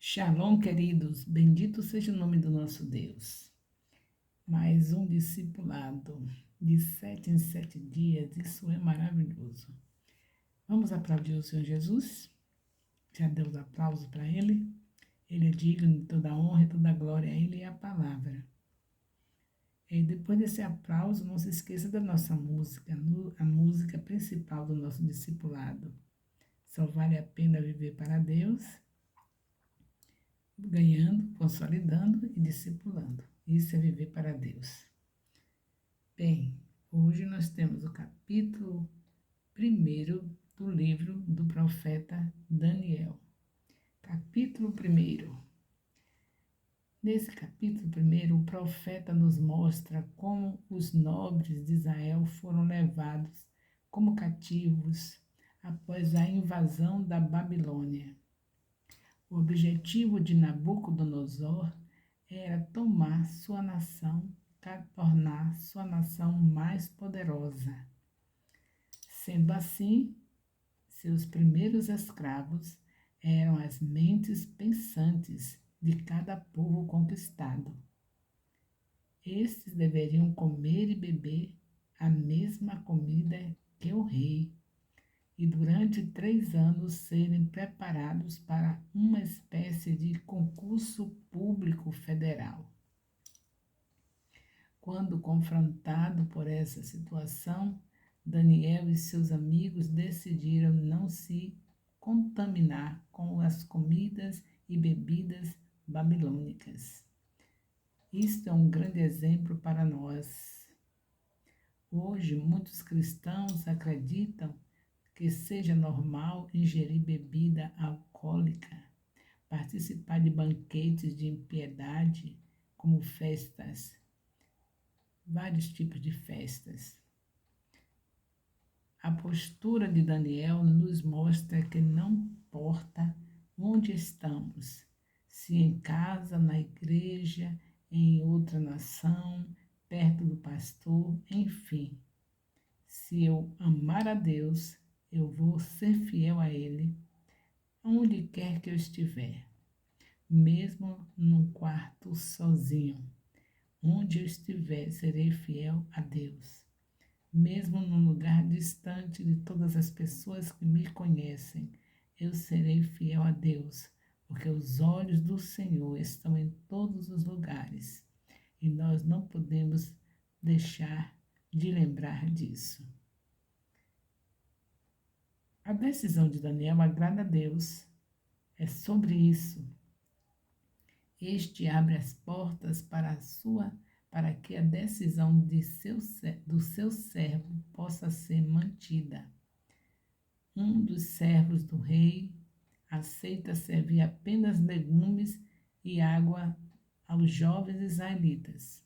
Shalom, queridos, bendito seja o nome do nosso Deus. Mais um discipulado de 7 em 7 dias, isso é maravilhoso. Vamos aplaudir o Senhor Jesus? Já deu os aplausos para Ele? Ele é digno de toda a honra e toda a glória, Ele é a palavra. E depois desse aplauso, não se esqueça da nossa música, a música principal do nosso discipulado. Só vale a pena viver para Deus, ganhando, consolidando e discipulando. Isso é viver para Deus. Bem, hoje nós temos o capítulo 1 do livro do profeta Daniel. Capítulo 1. Nesse capítulo 1, o profeta nos mostra como os nobres de Israel foram levados como cativos após a invasão da Babilônia. O objetivo de Nabucodonosor era tomar sua nação, tornar sua nação mais poderosa. Sendo assim, seus primeiros escravos eram as mentes pensantes de cada povo conquistado. Estes deveriam comer e beber a mesma comida que o rei, e durante 3 anos serem preparados para uma espécie de concurso público federal. Quando confrontado por essa situação, Daniel e seus amigos decidiram não se contaminar com as comidas e bebidas babilônicas. Isto é um grande exemplo para nós. Hoje, muitos cristãos acreditam que seja normal ingerir bebida alcoólica, participar de banquetes de impiedade, como festas, vários tipos de festas. A postura de Daniel nos mostra que não importa onde estamos, se em casa, na igreja, em outra nação, perto do pastor, enfim. Se eu amar a Deus, eu vou ser fiel a Ele, onde quer que eu estiver, mesmo num quarto sozinho. Onde eu estiver, serei fiel a Deus. Mesmo num lugar distante de todas as pessoas que me conhecem, eu serei fiel a Deus, porque os olhos do Senhor estão em todos os lugares e nós não podemos deixar de lembrar disso. A decisão de Daniel agrada a Deus. É sobre isso. Este abre as portas para que a decisão do seu servo possa ser mantida. Um dos servos do rei aceita servir apenas legumes e água aos jovens israelitas.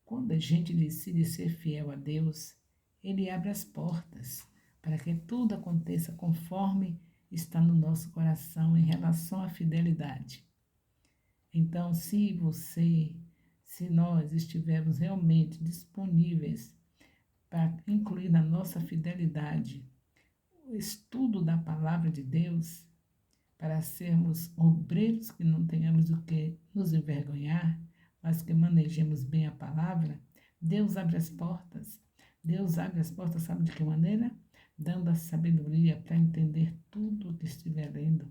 Quando a gente decide ser fiel a Deus, Ele abre as portas para que tudo aconteça conforme está no nosso coração em relação à fidelidade. Então, se nós estivermos realmente disponíveis para incluir na nossa fidelidade o estudo da palavra de Deus, para sermos obreiros que não tenhamos o que nos envergonhar, mas que manejemos bem a palavra, Deus abre as portas. Deus abre as portas, sabe de que maneira? Dando a sabedoria para entender tudo o que estiver lendo.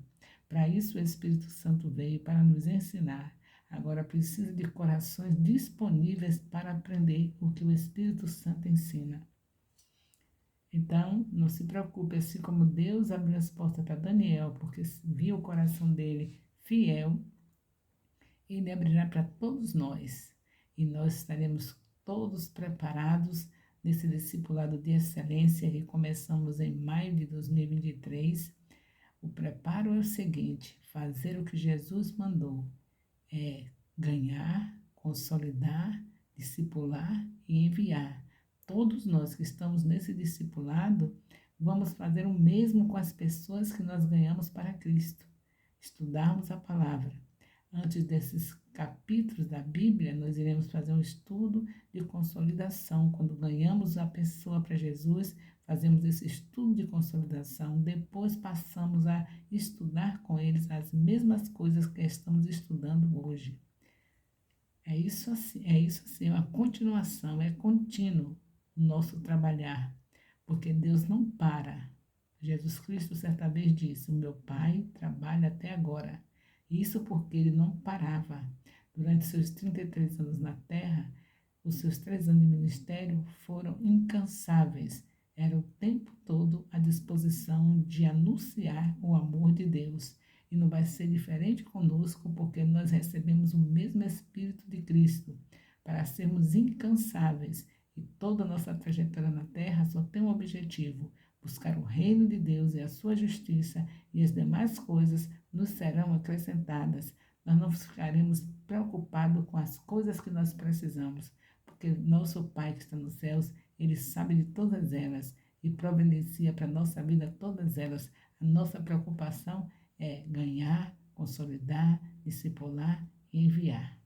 Para isso o Espírito Santo veio, para nos ensinar. Agora precisa de corações disponíveis para aprender o que o Espírito Santo ensina. Então, não se preocupe, assim como Deus abriu as portas para Daniel, porque viu o coração dele fiel, Ele abrirá para todos nós. E nós estaremos todos preparados nesse discipulado de excelência que começamos em maio de 2023. O preparo é o seguinte: fazer o que Jesus mandou, é ganhar, consolidar, discipular e enviar. Todos nós que estamos nesse discipulado, vamos fazer o mesmo com as pessoas que nós ganhamos para Cristo. Estudarmos a palavra. Antes desses capítulos da Bíblia, nós iremos fazer um estudo de consolidação. Quando ganhamos a pessoa para Jesus, fazemos esse estudo de consolidação, depois passamos a estudar com eles as mesmas coisas que estamos estudando hoje. É isso assim, é uma continuação, é contínuo o nosso trabalhar, porque Deus não para. Jesus Cristo certa vez disse: "O meu Pai trabalha até agora." Isso porque ele não parava. Durante seus 33 anos na terra, os seus 3 anos de ministério foram incansáveis. Era o tempo todo à disposição de anunciar o amor de Deus. E não vai ser diferente conosco, porque nós recebemos o mesmo Espírito de Cristo para sermos incansáveis. E toda a nossa trajetória na terra só tem um objetivo: buscar o reino de Deus e a sua justiça, e as demais coisas nos serão acrescentadas. Nós não ficaremos preocupados com as coisas que nós precisamos, porque nosso Pai que está nos céus, Ele sabe de todas elas e providencia para a nossa vida todas elas. A nossa preocupação é ganhar, consolidar, discipular e enviar.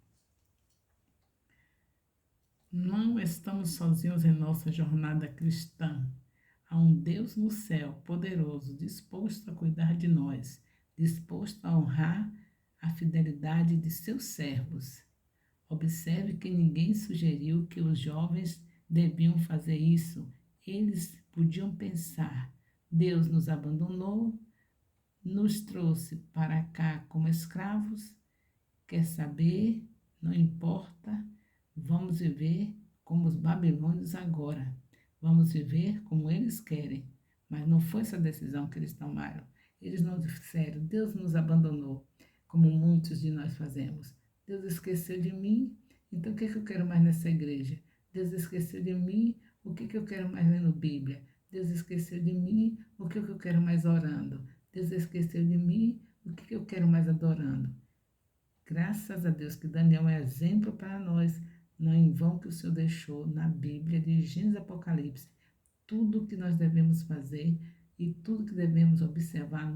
Não estamos sozinhos em nossa jornada cristã. Há um Deus no céu, poderoso, disposto a cuidar de nós, disposto a honrar a fidelidade de seus servos. Observe que ninguém sugeriu que os jovens deviam fazer isso. Eles podiam pensar: Deus nos abandonou, nos trouxe para cá como escravos, quer saber, não importa, vamos viver como os babilônios agora. Vamos viver como eles querem. Mas não foi essa decisão que eles tomaram. Eles não disseram: Deus nos abandonou, como muitos de nós fazemos. Deus esqueceu de mim, então o que eu quero mais nessa igreja? Deus esqueceu de mim, o que eu quero mais lendo Bíblia? Deus esqueceu de mim, o que eu quero mais orando? Deus esqueceu de mim, o que eu quero mais adorando? Graças a Deus que Daniel é exemplo para nós. Não em vão que o Senhor deixou na Bíblia, de Gênesis e Apocalipse, tudo o que nós devemos fazer e tudo que devemos observar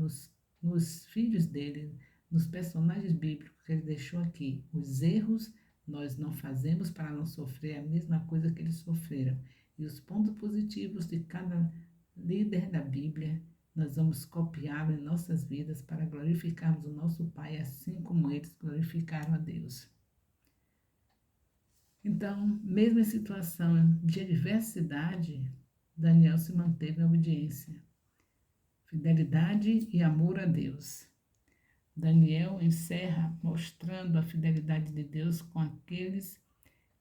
nos filhos dele, nos personagens bíblicos que ele deixou aqui. Os erros nós não fazemos para não sofrer a mesma coisa que eles sofreram. E os pontos positivos de cada líder da Bíblia, nós vamos copiá-lo em nossas vidas para glorificarmos o nosso Pai, assim como eles glorificaram a Deus. Então, mesmo em situação de adversidade, Daniel se manteve em obediência, fidelidade e amor a Deus. Daniel encerra mostrando a fidelidade de Deus com aqueles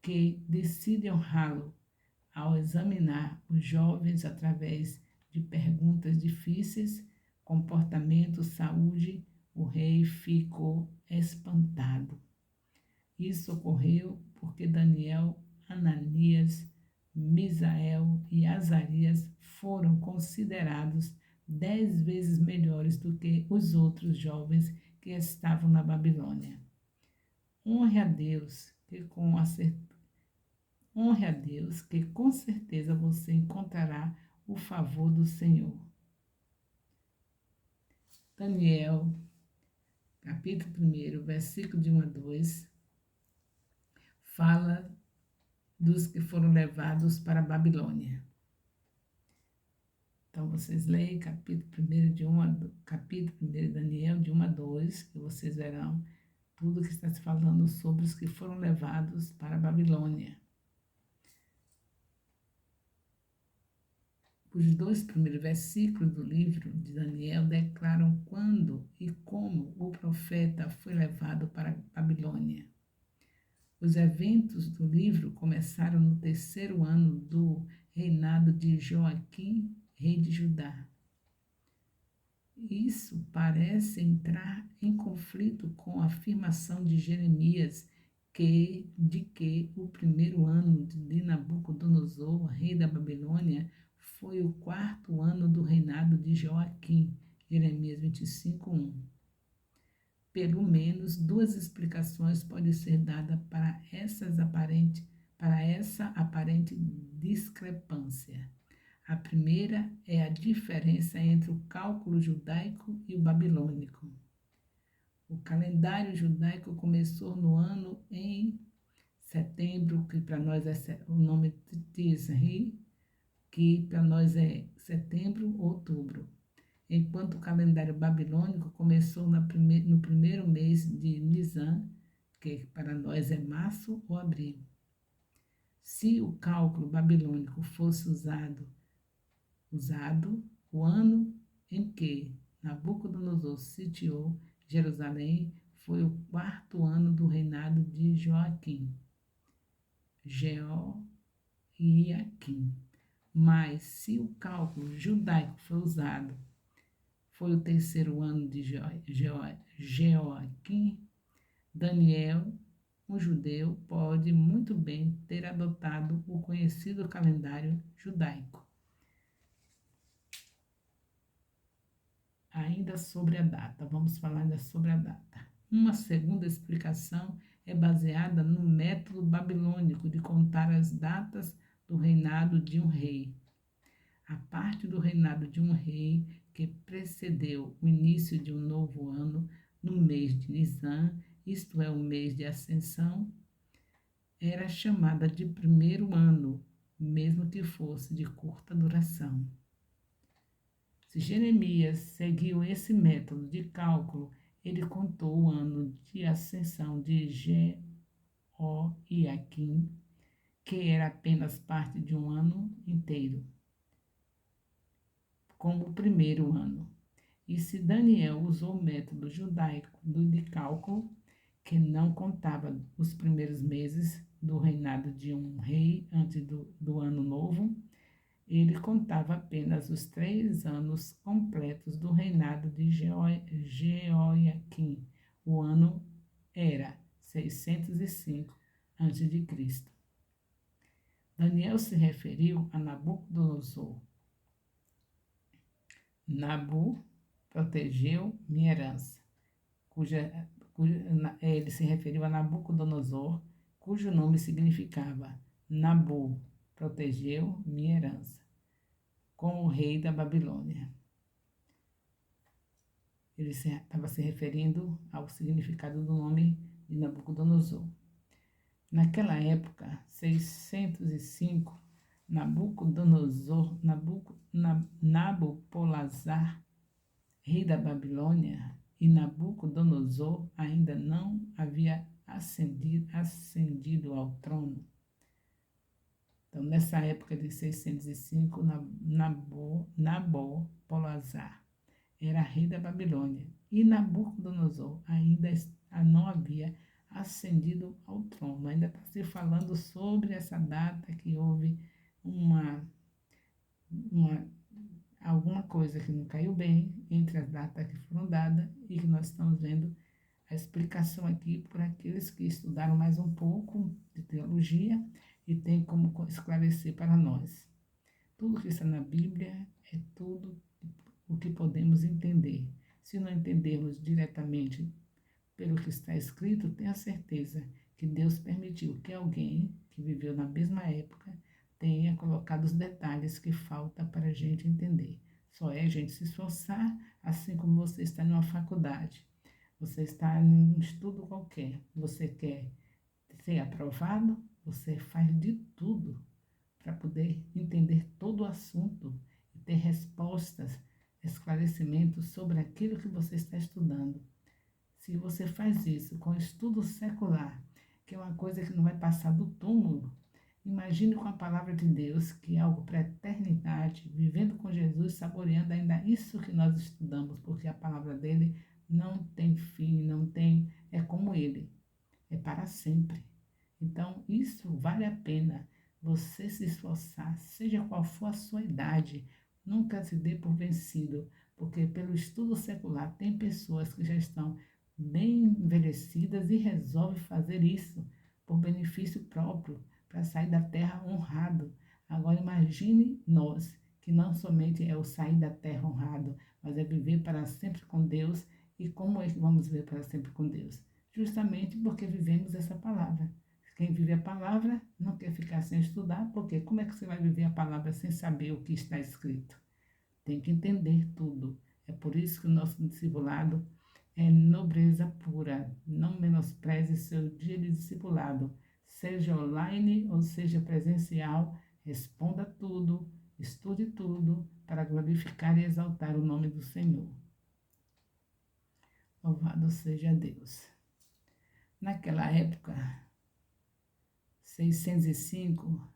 que decidem honrá-lo ao examinar os jovens através de perguntas difíceis, comportamento, saúde. O rei ficou espantado. Isso ocorreu porque Daniel, Ananias, Misael e Azarias foram considerados 10 vezes melhores do que os outros jovens que estavam na Babilônia. Honre a Deus que com certeza você encontrará o favor do Senhor. Daniel, capítulo 1, versículo de 1 a 2, fala dos que foram levados para a Babilônia. Então, vocês leem capítulo 1 de Daniel, de 1 a 2, que vocês verão tudo que está se falando sobre os que foram levados para a Babilônia. Os 2 primeiros versículos do livro de Daniel declaram quando e como o profeta foi levado para a Babilônia. Os eventos do livro começaram no 3º ano do reinado de Joaquim, rei de Judá. Isso parece entrar em conflito com a afirmação de Jeremias de que o 1º ano de Nabucodonosor, rei da Babilônia, foi o 4º ano do reinado de Joaquim, Jeremias 25:1. Pelo menos 2 explicações podem ser dadas para essa aparente discrepância. A primeira é a diferença entre o cálculo judaico e o babilônico. O calendário judaico começou no ano em setembro, que para nós é o nome de Tisri, que para nós é setembro, outubro, enquanto o calendário babilônico começou no primeiro mês de Nisan, que para nós é março ou abril. Se o cálculo babilônico fosse usado, o ano em que Nabucodonosor sitiou Jerusalém foi o quarto ano do reinado de Joaquim. Jeoiaquim. Mas se o cálculo judaico foi usado, foi o terceiro ano de Jeoaquim, Daniel, um judeu, pode muito bem ter adotado o conhecido calendário judaico. Ainda sobre a data, vamos falar ainda sobre a data. Uma segunda explicação é baseada no método babilônico de contar as datas do reinado de um rei. A parte do reinado de um rei que precedeu o início de um novo ano, no mês de Nisan, isto é, o mês de Ascensão, era chamada de primeiro ano, mesmo que fosse de curta duração. Se Jeremias seguiu esse método de cálculo, ele contou o ano de ascensão de Jeoiaquim, que era apenas parte de um ano inteiro, como o primeiro ano. E se Daniel usou o método judaico de cálculo, que não contava os primeiros meses do reinado de um rei antes do ano novo, ele contava apenas os 3 anos completos do reinado de Jeoiaquim. O ano era 605 a.C. Daniel se referiu a Nabucodonosor. Nabu protegeu minha herança, ele se referiu a Nabucodonosor, cujo nome significava Nabu, protegeu minha herança, como o rei da Babilônia. Ele estava se referindo ao significado do nome de Nabucodonosor. Naquela época, 605, Nabopolassar, rei da Babilônia, e Nabucodonosor ainda não havia ascendido ao trono. Então, nessa época de 605, Nabopolassar era rei da Babilônia e Nabucodonosor ainda não havia ascendido ao trono. Ainda está se falando sobre essa data que houve alguma coisa que não caiu bem entre as datas que foram dadas e que nós estamos vendo a explicação aqui por aqueles que estudaram mais um pouco de teologia e tem como esclarecer para nós. Tudo que está na Bíblia é tudo o que podemos entender. Se não entendermos diretamente pelo que está escrito, tenha certeza que Deus permitiu que alguém que viveu na mesma época tenha colocado os detalhes que falta para a gente entender. Só é a gente se esforçar, assim como você está em uma faculdade, você está em um estudo qualquer, você quer ser aprovado, você faz de tudo para poder entender todo o assunto e ter respostas, esclarecimentos sobre aquilo que você está estudando. Se você faz isso com estudo secular, que é uma coisa que não vai passar do túmulo, imagine com a palavra de Deus, que é algo para a eternidade, vivendo com Jesus, saboreando ainda isso que nós estudamos, porque a palavra dele não tem fim, é como ele, é para sempre. Então, isso vale a pena você se esforçar, seja qual for a sua idade, nunca se dê por vencido, porque pelo estudo secular tem pessoas que já estão bem envelhecidas e resolvem fazer isso por benefício próprio, para sair da terra honrado. Agora imagine nós, que não somente é o sair da terra honrado, mas é viver para sempre com Deus. E como é que vamos viver para sempre com Deus? Justamente porque vivemos essa palavra. Quem vive a palavra não quer ficar sem estudar, porque como é que você vai viver a palavra sem saber o que está escrito? Tem que entender tudo. É por isso que o nosso discipulado é nobreza pura. Não menospreze seu dia de discipulado, seja online ou seja presencial, responda tudo, Estude tudo para glorificar e exaltar o nome do Senhor. Louvado seja Deus. Naquela época, 605,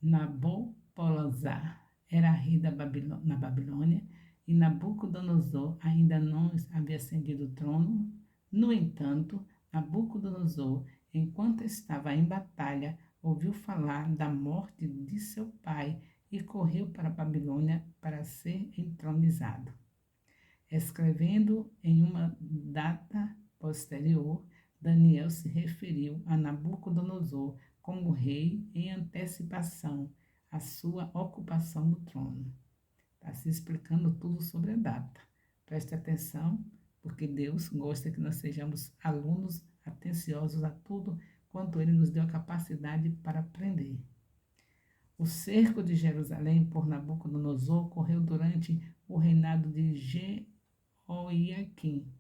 Nabopolassar era rei na Babilônia e Nabucodonosor ainda não havia ascendido o trono. No entanto, Nabucodonosor, enquanto estava em batalha, ouviu falar da morte de seu pai e correu para a Babilônia para ser entronizado. Escrevendo em uma data posterior, Daniel se referiu a Nabucodonosor como rei em antecipação à sua ocupação do trono. Está se explicando tudo sobre a data. Preste atenção, porque Deus gosta que nós sejamos alunos atenciosos a tudo quanto Ele nos deu a capacidade para aprender. O cerco de Jerusalém por Nabucodonosor ocorreu durante o reinado de Jeoiaquim,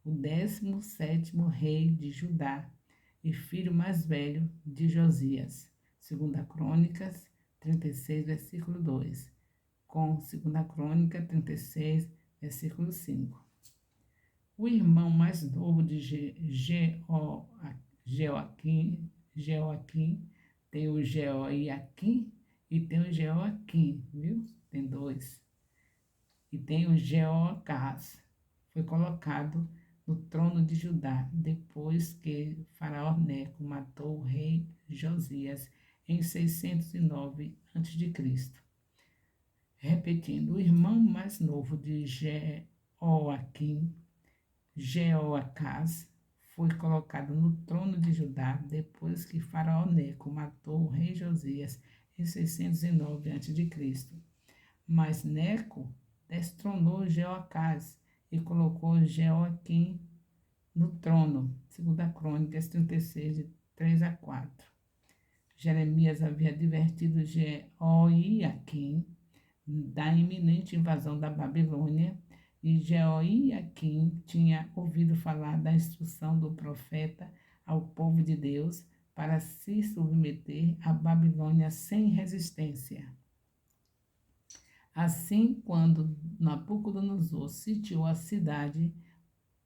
o 17º rei de Judá e filho mais velho de Josias. 2 Crônicas 36, versículo 2, com 2 Crônica 36, versículo 5. O irmão mais novo de Jeoaquim, tem o Jeoiaquim e tem o Jeoaquim, viu? Tem dois. E tem o Jeoacás. Foi colocado no trono de Judá depois que Faraó Neco matou o rei Josias em 609 a.C. Repetindo, o irmão mais novo de Jeoaquim, Jeoacás, foi colocado no trono de Judá depois que Faraó Neco matou o rei Josias em 609 a.C. Mas Neco destronou Jeoacás e colocou Jeoaquim no trono. 2 Crônicas 36, de 3 a 4. Jeremias havia advertido Jeoiaquim da iminente invasão da Babilônia, e Jeoiaquim tinha ouvido falar da instrução do profeta ao povo de Deus para se submeter à Babilônia sem resistência. Assim, quando Nabucodonosor sitiou a cidade,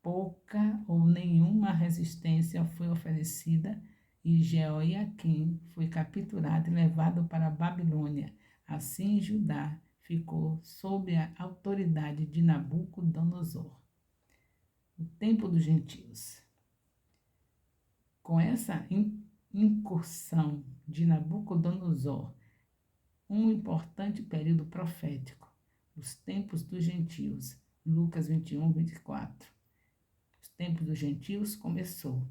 pouca ou nenhuma resistência foi oferecida e Jeoiaquim foi capturado e levado para a Babilônia. Assim, Judá ficou sob a autoridade de Nabucodonosor. O tempo dos gentios. Com essa incursão de Nabucodonosor, um importante período profético, os tempos dos gentios, Lucas 21, 24. Os tempos dos gentios começou.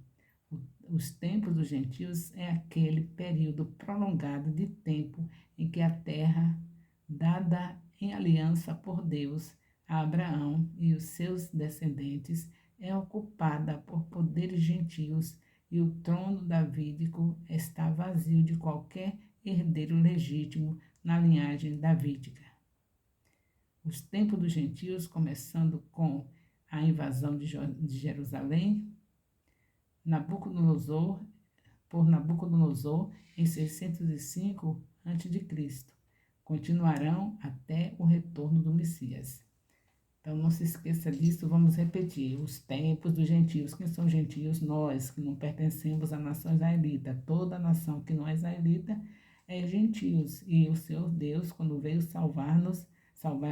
Os tempos dos gentios é aquele período prolongado de tempo em que a terra, dada em aliança por Deus a Abraão e os seus descendentes, é ocupada por poderes gentios e o trono davídico está vazio de qualquer herdeiro legítimo na linhagem davídica. Os tempos dos gentios, começando com a invasão de Jerusalém, por Nabucodonosor em 605 a.C., continuarão até o retorno do Messias. Então não se esqueça disso, vamos repetir. Os tempos dos gentios. Quem são gentios? Nós, que não pertencemos à nação israelita. Toda nação que não é israelita é gentios. E o Senhor Deus, quando veio salvar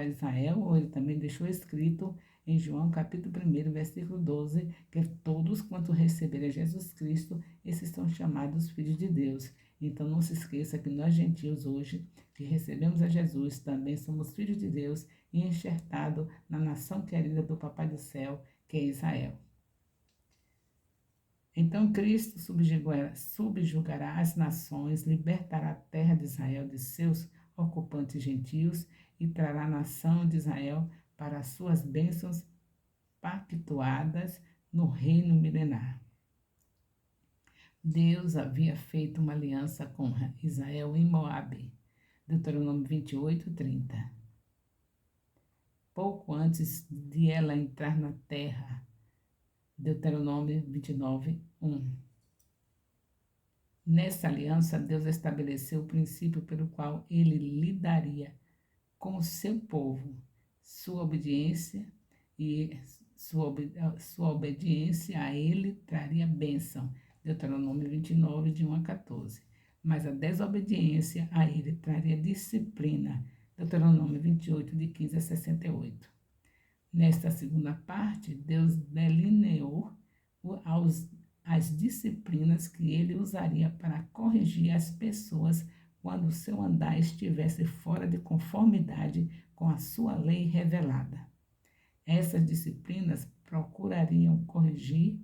Israel, ele também deixou escrito em João capítulo 1, versículo 12, que todos quanto receberem Jesus Cristo, esses são chamados filhos de Deus. Então não se esqueça que nós gentios hoje, que recebemos a Jesus, também somos filhos de Deus e enxertados na nação querida do Papai do Céu, que é Israel. Então Cristo subjugará as nações, libertará a terra de Israel de seus ocupantes gentios e trará a nação de Israel para as suas bênçãos pactuadas no reino milenar. Deus havia feito uma aliança com Israel em Moabe, Deuteronômio 28, 30. Pouco antes de ela entrar na terra, Deuteronômio 29, 1. Nessa aliança, Deus estabeleceu o princípio pelo qual ele lidaria com o seu povo. Sua obediência e sua obediência a ele traria bênção. Deuteronômio 29, de 1 a 14. Mas a desobediência a ele traria disciplina. Deuteronômio 28, de 15 a 68. Nesta segunda parte, Deus delineou as disciplinas que ele usaria para corrigir as pessoas quando o seu andar estivesse fora de conformidade com a sua lei revelada. Essas disciplinas procurariam corrigir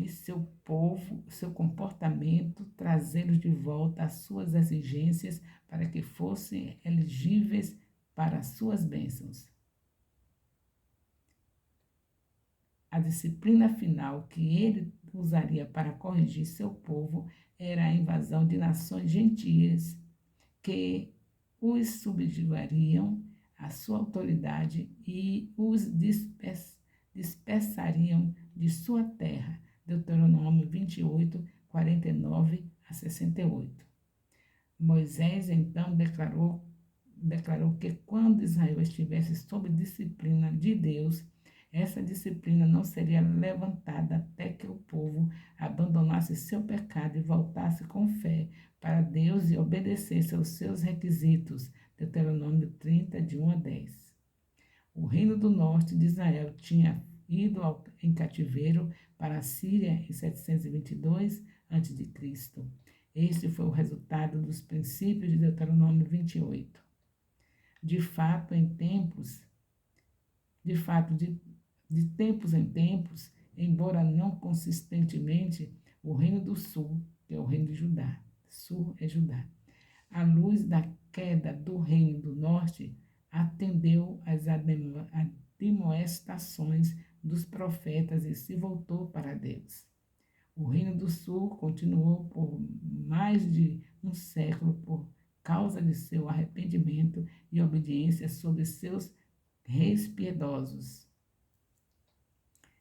seu povo, seu comportamento, trazê-los de volta às suas exigências para que fossem elegíveis para as suas bênçãos. A disciplina final que ele usaria para corrigir seu povo era a invasão de nações gentias que os subjugariam à sua autoridade e os dispersariam de sua terra. Deuteronômio 28, 49 a 68. Moisés então declarou que quando Israel estivesse sob disciplina de Deus, essa disciplina não seria levantada até que o povo abandonasse seu pecado e voltasse com fé para Deus e obedecesse aos seus requisitos. Deuteronômio 30, de 1 a 10. O reino do norte de Israel tinha ido em cativeiro para a Síria em 722 a.C. Este foi o resultado dos princípios de Deuteronômio 28. De tempos em tempos, embora não consistentemente, o reino do sul, que é o reino de Judá, sul é Judá, à luz da queda do reino do norte, atendeu às admoestações dos profetas e se voltou para Deus. O reino do sul continuou por mais de um século por causa de seu arrependimento e obediência sobre seus reis piedosos.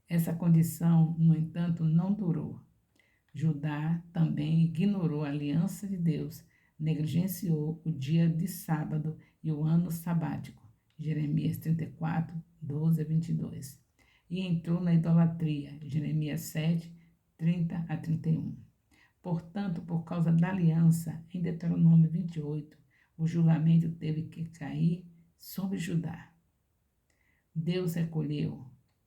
Essa condição, no entanto, não durou. Judá também ignorou a aliança de Deus, negligenciou o dia de sábado e o ano sabático, Jeremias 34, 12 a 22, e entrou na idolatria, Jeremias 7, 30 a 31. Portanto, por causa da aliança, em Deuteronômio 28, o julgamento teve que cair sobre Judá. Deus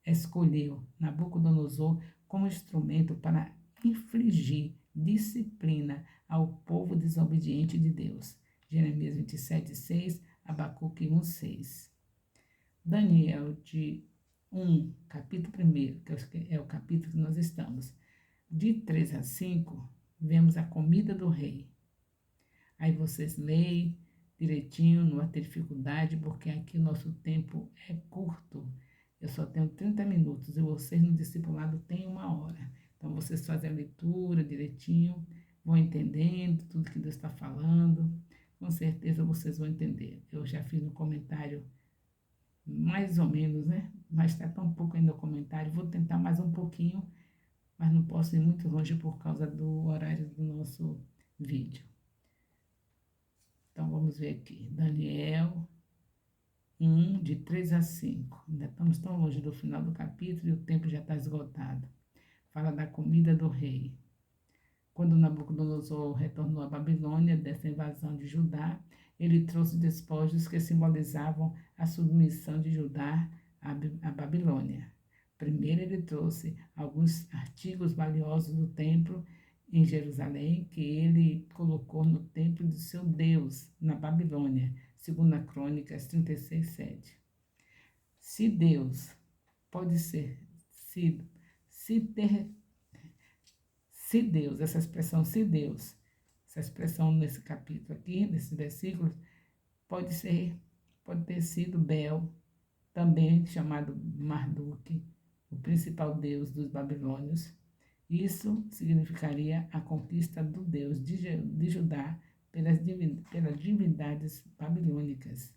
escolheu Nabucodonosor como instrumento para infligir disciplina ao povo desobediente de Deus. Jeremias 27, 6, Abacuque 1, 6. Daniel de 1, capítulo 1, que é o capítulo que nós estamos, de 3 a 5, vemos a comida do rei. Aí vocês leem direitinho, não vai ter dificuldade, porque aqui o nosso tempo é curto. Eu só tenho 30 minutos e vocês no discipulado têm 1 hora. Então vocês fazem a leitura direitinho, vão entendendo tudo que Deus está falando. Com certeza vocês vão entender. Eu já fiz um comentário mais ou menos, né? Mas está tão pouco ainda o comentário. Vou tentar mais um pouquinho, mas não posso ir muito longe por causa do horário do nosso vídeo. Então, vamos ver aqui. Daniel 1, de 3 a 5. Ainda estamos tão longe do final do capítulo e o tempo já está esgotado. Fala da comida do rei. Quando Nabucodonosor retornou à Babilônia dessa invasão de Judá, ele trouxe despojos que simbolizavam a submissão de Judá à Babilônia. Primeiro, ele trouxe alguns artigos valiosos do templo em Jerusalém, que ele colocou no templo de seu Deus, na Babilônia, 2 Crônicas 36, 7. Se Deus pode ser sido, se Deus, essa expressão se Deus, essa expressão nesse capítulo aqui, nesses versículos, pode ter sido Bel, também chamado Marduk, o principal deus dos babilônios. Isso significaria a conquista do Deus de Judá pelas divindades babilônicas.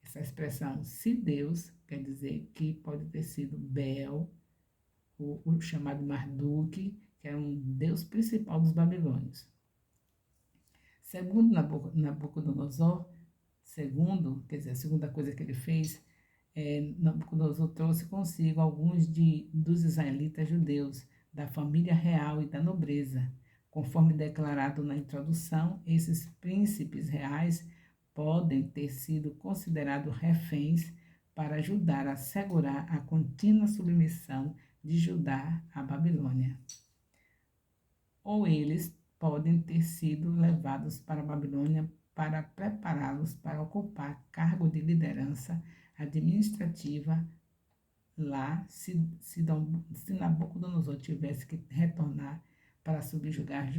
Essa expressão, se Deus, quer dizer que pode ter sido Bel, o chamado Marduk, que era um deus principal dos babilônios. Segundo Nabucodonosor, a segunda coisa que ele fez, Nabucodonosor trouxe consigo alguns dos israelitas judeus, da família real e da nobreza. Conforme declarado na introdução, esses príncipes reais podem ter sido considerados reféns para ajudar a assegurar a contínua submissão de Judá à Babilônia. Ou eles podem ter sido levados para a Babilônia para prepará-los para ocupar cargo de liderança administrativa lá, se Nabucodonosor tivesse que retornar para subjugar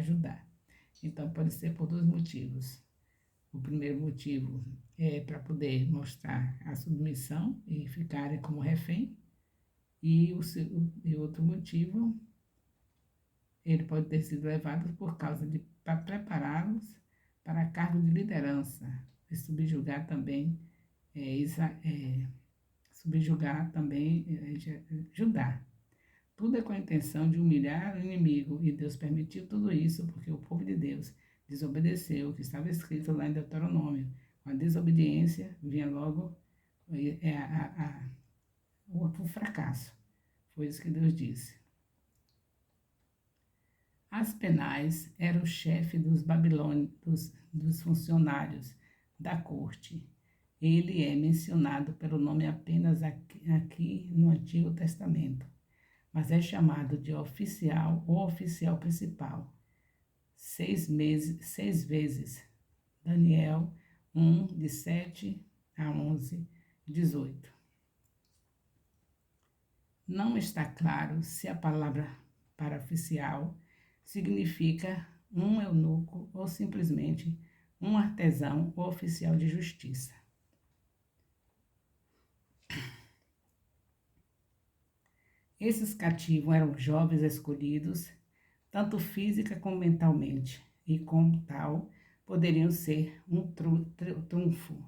Judá. Então, pode ser por dois motivos. O primeiro motivo é para poder mostrar a submissão e ficarem como refém. E o outro motivo, ele pode ter sido levado por causa de para prepará-los para cargo de liderança e subjugar também Judá. Tudo é com a intenção de humilhar o inimigo, e Deus permitiu tudo isso porque o povo de Deus desobedeceu o que estava escrito lá em Deuteronômio. Com a desobediência vinha logo o fracasso. Foi isso que Deus disse. Aspenaz era o chefe dos babilônicos, dos funcionários da corte. Ele é mencionado pelo nome apenas aqui no Antigo Testamento, mas é chamado de oficial ou oficial principal 6 vezes. Daniel 1, de 7 a 11, 18. Não está claro se a palavra para oficial significa um eunuco ou simplesmente um artesão ou oficial de justiça. Esses cativos eram jovens escolhidos, tanto física como mentalmente, e como tal, poderiam ser um trunfo